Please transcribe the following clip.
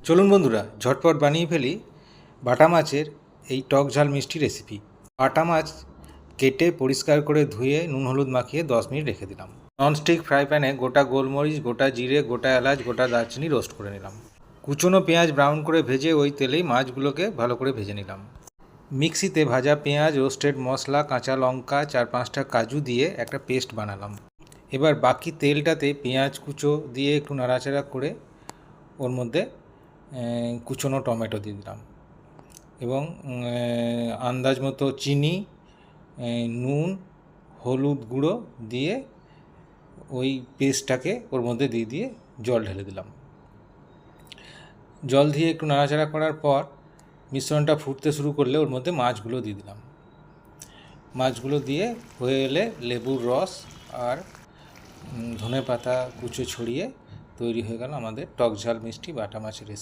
চলুন বন্ধুরা, ঝটপট বানিয়ে ফেলি বাটা মাছের এই টক ঝাল মিষ্টি রেসিপি। বাটা মাছ কেটে পরিষ্কার করে ধুয়ে নুন হলুদ মাখিয়ে 10 মিনিট রেখে দিলাম। ননস্টিক ফ্রাই প্যানে গোটা গোলমরিচ, গোটা জিরে, গোটা এলাচ, গোটা দারচিনি রোস্ট করে নিলাম। কুচনো পেঁয়াজ ব্রাউন করে ভেজে ওই তেলেই মাছগুলোকে ভালো করে ভেজে নিলাম। মিক্সিতে ভাজা পেঁয়াজ, রোস্টেড মশলা, কাঁচা লঙ্কা, 4-5টা কাজু দিয়ে একটা পেস্ট বানালাম। এবার বাকি তেলটাতে পেঁয়াজ কুচো দিয়ে একটু নাড়াচাড়া করে ওর মধ্যে কুচনো টমেটো দিয়ে দিলাম এবং আন্দাজ মতো চিনি, নুন, হলুদ গুঁড়ো দিয়ে ওই পেস্টটাকে ওর মধ্যে দিয়ে জল ঢেলে দিলাম। জল দিয়ে একটু নাড়াচাড়া করার পর মিশ্রণটা ফুটতে শুরু করলে ওর মধ্যে মাছগুলো দিয়ে দিলাম। মাছগুলো দিয়ে হয়ে এলে লেবুর রস আর ধনেপাতা কুচো ছড়িয়ে তৈরি হয়ে গেল আমাদের টক ঝাল মিষ্টি বাটা মাছের রেসিপি।